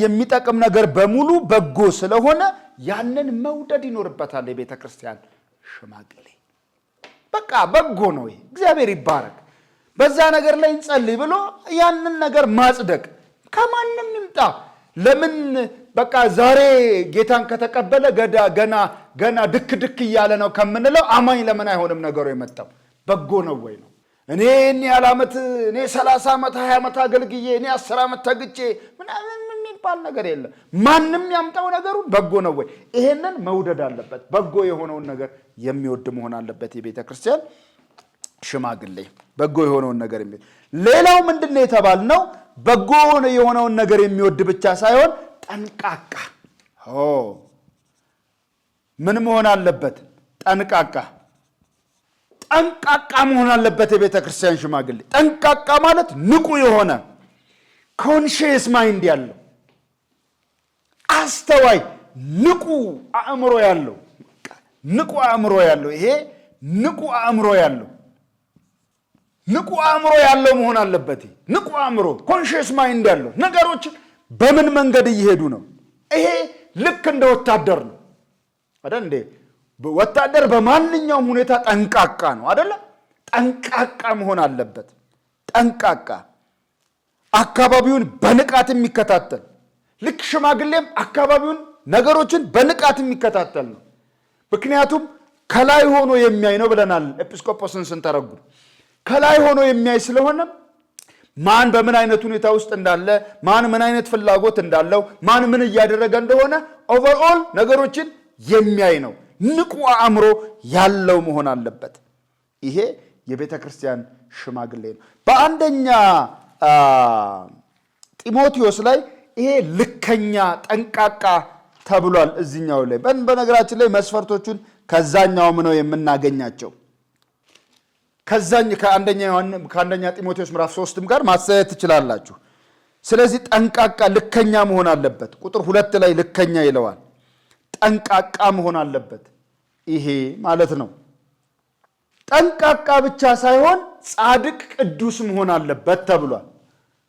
የሚጠቅም ነገር በሙሉ በጎ ስለሆነ ያንን መውደድ ይኖርበታል የቤተ ክርስቲያን ሽማግሌ። በቃ በጎ ነው፣ እግዚአብሔር ይባረክ፣ በዛ ነገር ላይ እንጸልይ ብሎ ያንን ነገር ማጽደቅ ከማንም ይምጣ። ለምን በቃ ዛሬ ጌታን ከተቀበለ ገና ድክ እያለ ነው ከምንለው አማኝ ለምን አይሆንም ነገሩ የመጣው? በጎ ነው ወይ ነው። እኔ 30 ዓመት 20 ዓመት አገልግዬ እኔ 10 ዓመት ተግጬ ምናምን የሚባል ነገር የለም። ማንም ያምጣው ነገሩን በጎ ነው ወይ? ይሄንን መውደድ አለበት። በጎ የሆነውን ነገር የሚወድ መሆን አለበት የቤተ ክርስቲያን ሽማግሌ። በጎ የሆነውን ነገር የሚወድ። ሌላው ምንድነው የተባልነው? በጎ የሆነውን ነገር የሚወድ ብቻ ሳይሆን ጠንቃቃ። ምን መሆን አለበት? ጠንቃቃ። ጠንቃቃ መሆን አለበት የቤተ ክርስቲያን ሽማግሌ። ጠንቃቃ ማለት ንቁ የሆነ ኮንሺየስ ማይንድ ያለው አስተዋይ ንቁ አእምሮ ያለው ይሄ ንቁ አእምሮ ያለው መሆን አለበት። ንቁ አእምሮ ኮንሺየስ ማይንድ ያለው ነገሮች በምን መንገድ እየሄዱ ነው። ይሄ ልክ እንደ ወታደር ነው አይደል እንዴ? ወታደር በማንኛውም ሁኔታ ጠንቃቃ ነው አይደለ? ጠንቃቃ መሆን አለበት። ጠንቃቃ አካባቢውን በንቃት የሚከታተል ልክ ሽማግሌም አካባቢውን ነገሮችን በንቃት የሚከታተል ነው። ምክንያቱም ከላይ ሆኖ የሚያይ ነው ብለናል። ኤጲስቆጶስን ስንተረጉም ከላይ ሆኖ የሚያይ ስለሆነ ማን በምን አይነት ሁኔታ ውስጥ እንዳለ፣ ማን ምን አይነት ፍላጎት እንዳለው፣ ማን ምን እያደረገ እንደሆነ ኦቨርኦል ነገሮችን የሚያይ ነው። ንቁ አእምሮ ያለው መሆን አለበት። ይሄ የቤተ ክርስቲያን ሽማግሌ ነው። በአንደኛ ጢሞቴዎስ ላይ ይሄ ልከኛ ጠንቃቃ ተብሏል። እዚህኛው ላይ በነገራችን ላይ መስፈርቶቹን ከዛኛውም ነው የምናገኛቸው። ከአንደኛ ጢሞቴዎስ ምዕራፍ 3 ጋር ማስተያየት ትችላላችሁ። ስለዚህ ጠንቃቃ ልከኛ መሆን አለበት። ቁጥር 2 ላይ ልከኛ ይለዋል። ጠንቃቃ መሆን አለበት ይሄ ማለት ነው። ጠንቃቃ ብቻ ሳይሆን ጻድቅ ቅዱስ መሆን አለበት ተብሏል።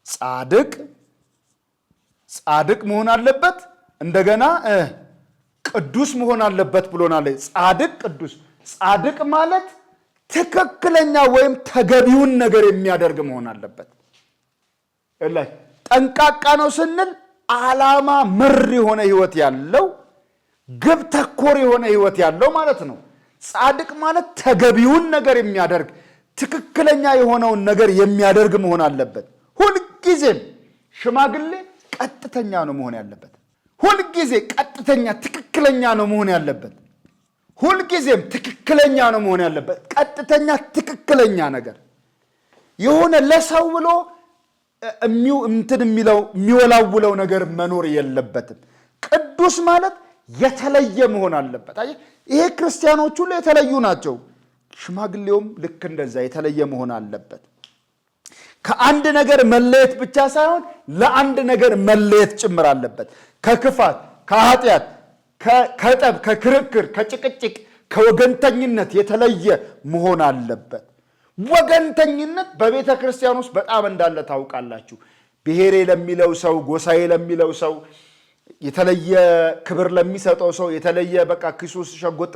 ጻድቅ መሆን አለበት፣ እንደገና ቅዱስ መሆን አለበት ብሎናል። ጻድቅ ቅዱስ። ጻድቅ ማለት ትክክለኛ ወይም ተገቢውን ነገር የሚያደርግ መሆን አለበት። ጠንቃቃ ነው ስንል ዓላማ መር የሆነ ህይወት ያለው ግብ ተኮር የሆነ ህይወት ያለው ማለት ነው። ጻድቅ ማለት ተገቢውን ነገር የሚያደርግ ትክክለኛ የሆነውን ነገር የሚያደርግ መሆን አለበት። ሁልጊዜም ሽማግሌ ቀጥተኛ ነው መሆን ያለበት። ሁልጊዜ ቀጥተኛ ትክክለኛ ነው መሆን ያለበት። ሁልጊዜም ትክክለኛ ነው መሆን ያለበት። ቀጥተኛ ትክክለኛ ነገር የሆነ ለሰው ብሎ የሚወላውለው ነገር መኖር የለበትም። ቅዱስ ማለት የተለየ መሆን አለበት። ይሄ ክርስቲያኖች ሁሉ የተለዩ ናቸው። ሽማግሌውም ልክ እንደዛ የተለየ መሆን አለበት። ከአንድ ነገር መለየት ብቻ ሳይሆን ለአንድ ነገር መለየት ጭምር አለበት። ከክፋት፣ ከኃጢአት፣ ከጠብ፣ ከክርክር፣ ከጭቅጭቅ፣ ከወገንተኝነት የተለየ መሆን አለበት። ወገንተኝነት በቤተ ክርስቲያን ውስጥ በጣም እንዳለ ታውቃላችሁ። ብሔሬ ለሚለው ሰው፣ ጎሳዬ ለሚለው ሰው፣ የተለየ ክብር ለሚሰጠው ሰው፣ የተለየ በቃ ኪሱስ ሸጎጥ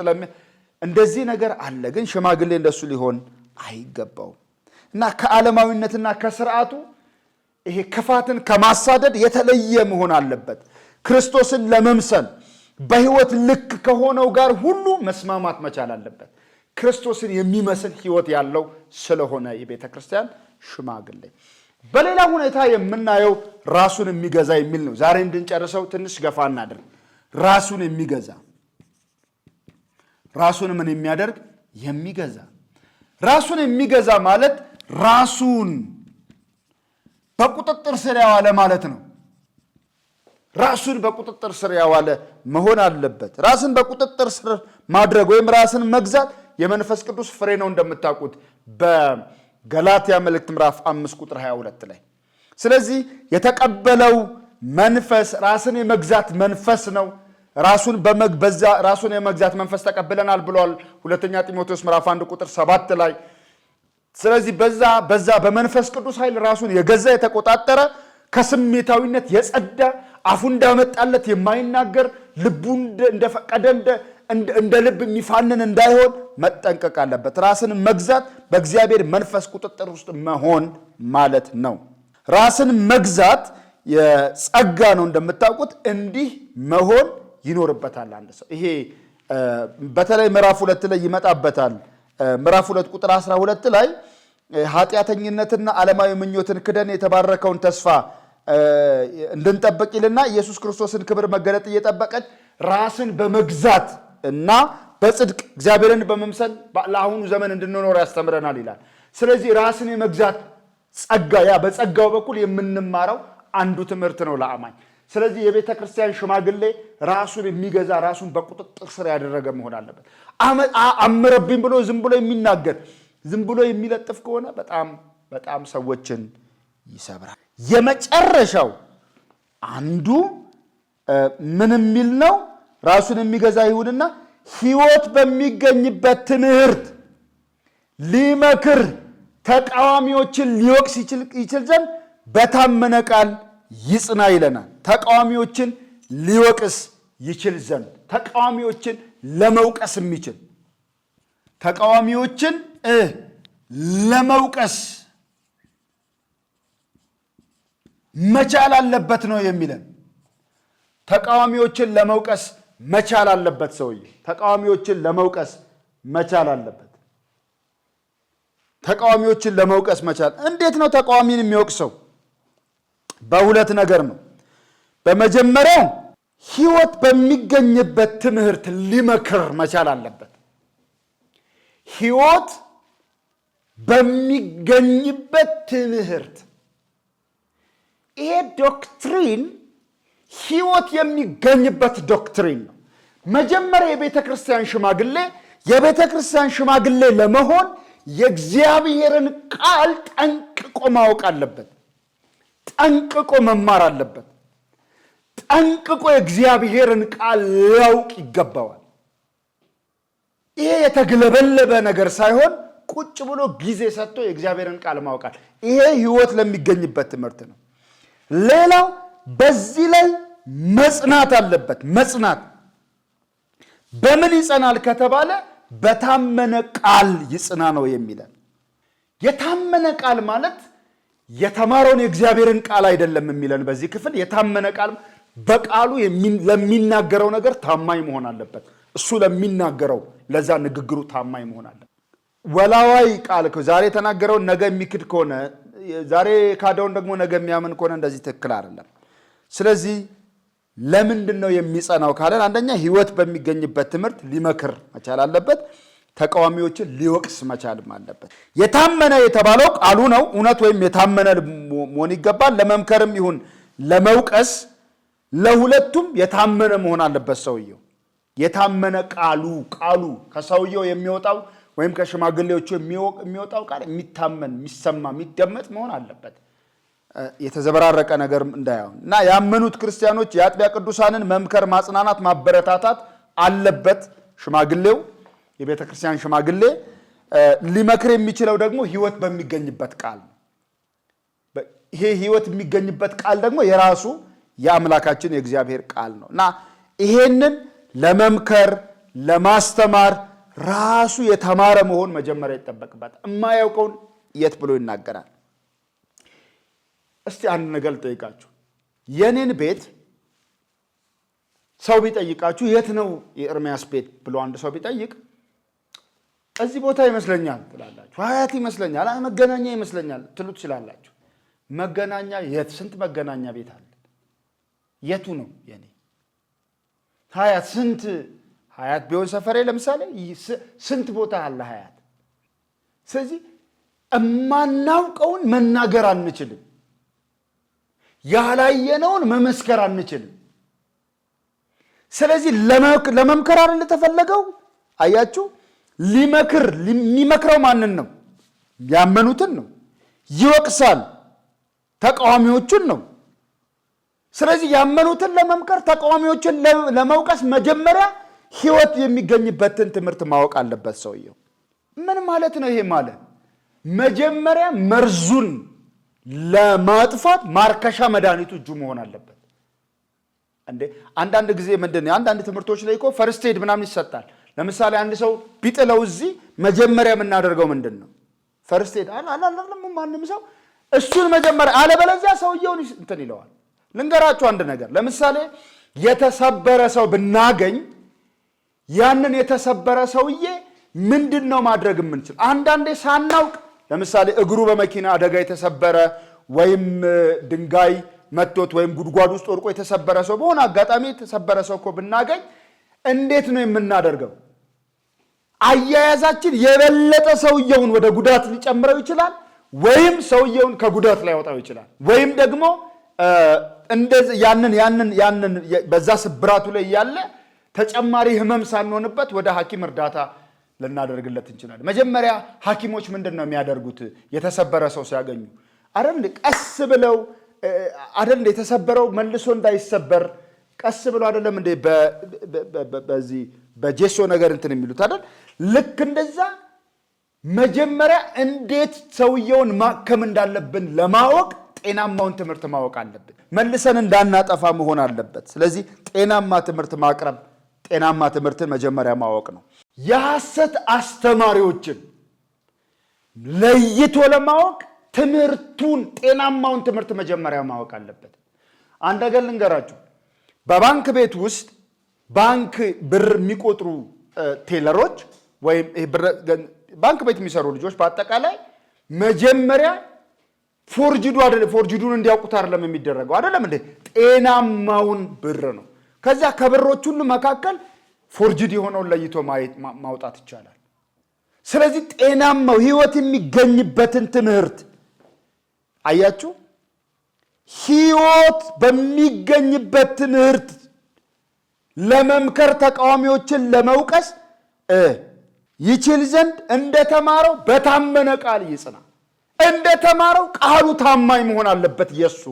እንደዚህ ነገር አለ። ግን ሽማግሌ እንደሱ ሊሆን አይገባውም እና ከዓለማዊነትና ከስርዓቱ ይሄ ክፋትን ከማሳደድ የተለየ መሆን አለበት። ክርስቶስን ለመምሰል በህይወት ልክ ከሆነው ጋር ሁሉ መስማማት መቻል አለበት። ክርስቶስን የሚመስል ህይወት ያለው ስለሆነ የቤተ ክርስቲያን ሽማግሌ። በሌላ ሁኔታ የምናየው ራሱን የሚገዛ የሚል ነው። ዛሬ እንድንጨርሰው ትንሽ ገፋ እናድርግ። ራሱን የሚገዛ ራሱን ምን የሚያደርግ የሚገዛ። ራሱን የሚገዛ ማለት ራሱን በቁጥጥር ስር ያዋለ ማለት ነው። ራሱን በቁጥጥር ስር ያዋለ መሆን አለበት። ራስን በቁጥጥር ስር ማድረግ ወይም ራስን መግዛት የመንፈስ ቅዱስ ፍሬ ነው እንደምታውቁት በገላትያ መልእክት ምዕራፍ 5 ቁጥር 22 ላይ። ስለዚህ የተቀበለው መንፈስ ራስን የመግዛት መንፈስ ነው። ራሱን የመግዛት መንፈስ ተቀብለናል ብሏል ሁለተኛ ጢሞቴዎስ ምዕራፍ 1 ቁጥር 7 ላይ። ስለዚህ በዛ በመንፈስ ቅዱስ ኃይል ራሱን የገዛ የተቆጣጠረ ከስሜታዊነት የጸዳ አፉ እንዳመጣለት የማይናገር ልቡ እንደፈቀደ እንደ ልብ የሚፋንን እንዳይሆን መጠንቀቅ አለበት። ራስን መግዛት በእግዚአብሔር መንፈስ ቁጥጥር ውስጥ መሆን ማለት ነው። ራስን መግዛት የጸጋ ነው እንደምታውቁት። እንዲህ መሆን ይኖርበታል አንድ ሰው። ይሄ በተለይ ምዕራፍ 2 ላይ ይመጣበታል። ምዕራፍ 2 ቁጥር 12 ላይ ኃጢአተኝነትና ዓለማዊ ምኞትን ክደን የተባረከውን ተስፋ እንድንጠብቅ ይልና ኢየሱስ ክርስቶስን ክብር መገለጥ እየጠበቀች ራስን በመግዛት እና በጽድቅ እግዚአብሔርን በመምሰል ለአሁኑ ዘመን እንድንኖር ያስተምረናል ይላል። ስለዚህ ራስን የመግዛት ጸጋ፣ ያ በጸጋው በኩል የምንማረው አንዱ ትምህርት ነው ለአማኝ። ስለዚህ የቤተ ክርስቲያን ሽማግሌ ራሱን የሚገዛ ራሱን በቁጥጥር ስር ያደረገ መሆን አለበት። አምረብኝ ብሎ ዝም ብሎ የሚናገር ዝም ብሎ የሚለጥፍ ከሆነ በጣም ሰዎችን ይሰብራል። የመጨረሻው አንዱ ምን የሚል ነው? ራሱን የሚገዛ ይሁንና ሕይወት በሚገኝበት ትምህርት ሊመክር ተቃዋሚዎችን ሊወቅስ ይችል ዘንድ በታመነ ቃል ይጽና ይለናል። ተቃዋሚዎችን ሊወቅስ ይችል ዘንድ ተቃዋሚዎችን ለመውቀስ የሚችል ተቃዋሚዎችን ለመውቀስ መቻል አለበት ነው የሚለን። ተቃዋሚዎችን ለመውቀስ መቻል አለበት። ሰውዬ ተቃዋሚዎችን ለመውቀስ መቻል አለበት። ተቃዋሚዎችን ለመውቀስ መቻል። እንዴት ነው ተቃዋሚን የሚወቅሰው? በሁለት ነገር ነው። በመጀመሪያው ሕይወት በሚገኝበት ትምህርት ሊመክር መቻል አለበት። ሕይወት በሚገኝበት ትምህርት። ይሄ ዶክትሪን ሕይወት የሚገኝበት ዶክትሪን ነው። መጀመሪያ የቤተ ክርስቲያን ሽማግሌ ለመሆን የእግዚአብሔርን ቃል ጠንቅቆ ማወቅ አለበት። ጠንቅቆ መማር አለበት። ጠንቅቆ የእግዚአብሔርን ቃል ሊያውቅ ይገባዋል። ይሄ የተግለበለበ ነገር ሳይሆን ቁጭ ብሎ ጊዜ ሰጥቶ የእግዚአብሔርን ቃል ማወቃል። ይሄ ሕይወት ለሚገኝበት ትምህርት ነው። ሌላው በዚህ ላይ መጽናት አለበት። መጽናት በምን ይጸናል ከተባለ በታመነ ቃል ይጽና ነው የሚለን። የታመነ ቃል ማለት የተማረውን የእግዚአብሔርን ቃል አይደለም የሚለን በዚህ ክፍል። የታመነ ቃል በቃሉ ለሚናገረው ነገር ታማኝ መሆን አለበት። እሱ ለሚናገረው ለዛ ንግግሩ ታማኝ መሆን አለበት። ወላዋይ ቃል ዛሬ የተናገረውን ነገ የሚክድ ከሆነ ዛሬ ካደውን ደግሞ ነገ የሚያምን ከሆነ እንደዚህ ትክክል አይደለም። ስለዚህ ለምንድን ነው የሚጸናው ካለን፣ አንደኛ ሕይወት በሚገኝበት ትምህርት ሊመክር መቻል አለበት። ተቃዋሚዎችን ሊወቅስ መቻልም አለበት። የታመነ የተባለው ቃሉ ነው። እውነት ወይም የታመነ መሆን ይገባል። ለመምከርም ይሁን ለመውቀስ ለሁለቱም የታመነ መሆን አለበት። ሰውየው የታመነ ቃሉ ከሰውየው የሚወጣው ወይም ከሽማግሌዎቹ የሚወጣው ቃል የሚታመን፣ የሚሰማ፣ የሚደመጥ መሆን አለበት። የተዘበራረቀ ነገር እንዳይሆን እና ያመኑት ክርስቲያኖች የአጥቢያ ቅዱሳንን መምከር፣ ማጽናናት፣ ማበረታታት አለበት። ሽማግሌው የቤተ ክርስቲያን ሽማግሌ ሊመክር የሚችለው ደግሞ ሕይወት በሚገኝበት ቃል ነው። ይሄ ሕይወት የሚገኝበት ቃል ደግሞ የራሱ የአምላካችን የእግዚአብሔር ቃል ነው እና ይሄንን ለመምከር ለማስተማር ራሱ የተማረ መሆን መጀመሪያ ይጠበቅበት። የማያውቀውን የት ብሎ ይናገራል? እስቲ አንድ ነገር ልጠይቃችሁ። የኔን ቤት ሰው ቢጠይቃችሁ የት ነው የኤርምያስ ቤት ብሎ አንድ ሰው ቢጠይቅ እዚህ ቦታ ይመስለኛል ትላላችሁ። ሀያት ይመስለኛል፣ መገናኛ ይመስለኛል ትሉ ትችላላችሁ። መገናኛ የት? ስንት መገናኛ ቤት አለ? የቱ ነው የኔ? ሀያት ስንት ሀያት ቢሆን ሰፈሬ ለምሳሌ ስንት ቦታ አለ ሀያት? ስለዚህ እማናውቀውን መናገር አንችልም። ያላየነውን መመስከር አንችልም። ስለዚህ ለመምከር አይደል ተፈለገው? አያችሁ፣ የሚመክረው ማንን ነው? ያመኑትን ነው። ይወቅሳል ተቃዋሚዎቹን ነው። ስለዚህ ያመኑትን ለመምከር ተቃዋሚዎችን ለመውቀስ መጀመሪያ ሕይወት የሚገኝበትን ትምህርት ማወቅ አለበት ሰውየው። ምን ማለት ነው ይሄ? ማለት መጀመሪያ መርዙን ለማጥፋት ማርከሻ መድኃኒቱ እጁ መሆን አለበት። አንዳንድ ጊዜ ምንድን ነው አንዳንድ ትምህርቶች ላይ እኮ ፈርስት ኤድ ምናምን ይሰጣል። ለምሳሌ አንድ ሰው ቢጥለው እዚህ መጀመሪያ የምናደርገው ምንድን ነው? ፈርስት ኤድ አላለም ማንም ሰው እሱን መጀመሪያ፣ አለበለዚያ ሰውየውን እንትን ይለዋል። ልንገራችሁ አንድ ነገር። ለምሳሌ የተሰበረ ሰው ብናገኝ ያንን የተሰበረ ሰውዬ ምንድን ነው ማድረግ የምንችል? አንዳንዴ ሳናውቅ ለምሳሌ እግሩ በመኪና አደጋ የተሰበረ ወይም ድንጋይ መቶት ወይም ጉድጓድ ውስጥ ወድቆ የተሰበረ ሰው በሆነ አጋጣሚ የተሰበረ ሰው እኮ ብናገኝ እንዴት ነው የምናደርገው? አያያዛችን የበለጠ ሰውየውን ወደ ጉዳት ሊጨምረው ይችላል፣ ወይም ሰውየውን ከጉዳት ሊያወጣው ይችላል፣ ወይም ደግሞ እንደዚህ ያንን በዛ ስብራቱ ላይ ያለ ተጨማሪ ህመም ሳንሆንበት ወደ ሐኪም እርዳታ ልናደርግለት እንችላለን። መጀመሪያ ሐኪሞች ምንድነው የሚያደርጉት? የተሰበረ ሰው ሲያገኙ አይደል ቀስ ብለው አይደል የተሰበረው መልሶ እንዳይሰበር ቀስ ብለው አይደለም እንዴ በዚህ በጄሶ ነገር እንትን የሚሉት አይደል? ልክ እንደዛ መጀመሪያ እንዴት ሰውየውን ማከም እንዳለብን ለማወቅ ጤናማውን ትምህርት ማወቅ አለብን። መልሰን እንዳናጠፋ መሆን አለበት። ስለዚህ ጤናማ ትምህርት ማቅረብ፣ ጤናማ ትምህርትን መጀመሪያ ማወቅ ነው። የሐሰት አስተማሪዎችን ለይቶ ለማወቅ ትምህርቱን ጤናማውን ትምህርት መጀመሪያ ማወቅ አለበት። አንድ ነገር ልንገራችሁ። በባንክ ቤት ውስጥ ባንክ ብር የሚቆጥሩ ቴለሮች ወይም ባንክ ቤት የሚሰሩ ልጆች በአጠቃላይ መጀመሪያ ፎርጅዱን እንዲያውቁት አይደለም የሚደረገው አይደለም እንዴ ጤናማውን ብር ነው። ከዛ ከብሮች ሁሉ መካከል ፎርጅድ የሆነውን ለይቶ ማውጣት ይቻላል። ስለዚህ ጤናማው ህይወት የሚገኝበትን ትምህርት አያችሁ፣ ህይወት በሚገኝበት ትምህርት ለመምከር ተቃዋሚዎችን ለመውቀስ ይችል ዘንድ እንደተማረው በታመነ ቃል ይጽና። እንደተማረው ቃሉ ታማኝ መሆን አለበት። የሱ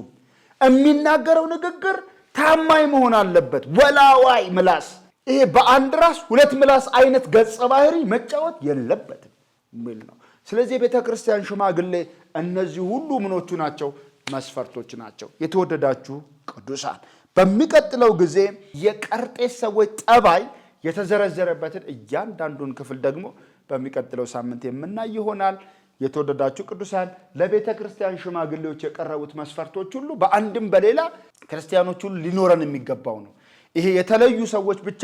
የሚናገረው ንግግር ታማኝ መሆን አለበት። ወላዋይ ምላስ፣ ይሄ በአንድ ራስ ሁለት ምላስ አይነት ገጸ ባህሪ መጫወት የለበትም የሚል ነው። ስለዚህ የቤተ ክርስቲያን ሽማግሌ እነዚህ ሁሉ ምኖቹ ናቸው? መስፈርቶች ናቸው። የተወደዳችሁ ቅዱሳን፣ በሚቀጥለው ጊዜ የቀርጤስ ሰዎች ጠባይ የተዘረዘረበትን እያንዳንዱን ክፍል ደግሞ በሚቀጥለው ሳምንት የምናይ ይሆናል። የተወደዳችሁ ቅዱሳን፣ ለቤተ ክርስቲያን ሽማግሌዎች የቀረቡት መስፈርቶች ሁሉ በአንድም በሌላ ክርስቲያኖች ሁሉ ሊኖረን የሚገባው ነው። ይሄ የተለዩ ሰዎች ብቻ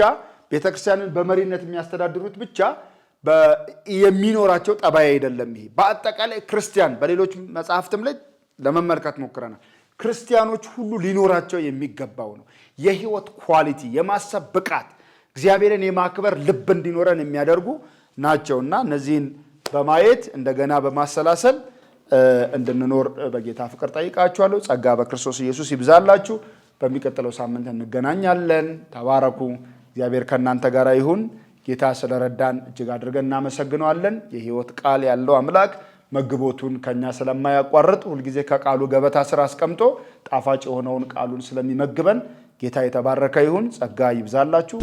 ቤተ ክርስቲያንን በመሪነት የሚያስተዳድሩት ብቻ የሚኖራቸው ጠባይ አይደለም። ይሄ በአጠቃላይ ክርስቲያን በሌሎች መጽሐፍትም ላይ ለመመልከት ሞክረናል። ክርስቲያኖች ሁሉ ሊኖራቸው የሚገባው ነው። የህይወት ኳሊቲ፣ የማሰብ ብቃት፣ እግዚአብሔርን የማክበር ልብ እንዲኖረን የሚያደርጉ ናቸውና እነዚህን በማየት እንደገና በማሰላሰል እንድንኖር በጌታ ፍቅር ጠይቃችኋለሁ። ጸጋ በክርስቶስ ኢየሱስ ይብዛላችሁ። በሚቀጥለው ሳምንት እንገናኛለን። ተባረኩ። እግዚአብሔር ከእናንተ ጋር ይሁን። ጌታ ስለረዳን እጅግ አድርገን እናመሰግነዋለን። የህይወት ቃል ያለው አምላክ መግቦቱን ከኛ ስለማያቋርጥ ሁልጊዜ ከቃሉ ገበታ ስር አስቀምጦ ጣፋጭ የሆነውን ቃሉን ስለሚመግበን ጌታ የተባረከ ይሁን። ጸጋ ይብዛላችሁ።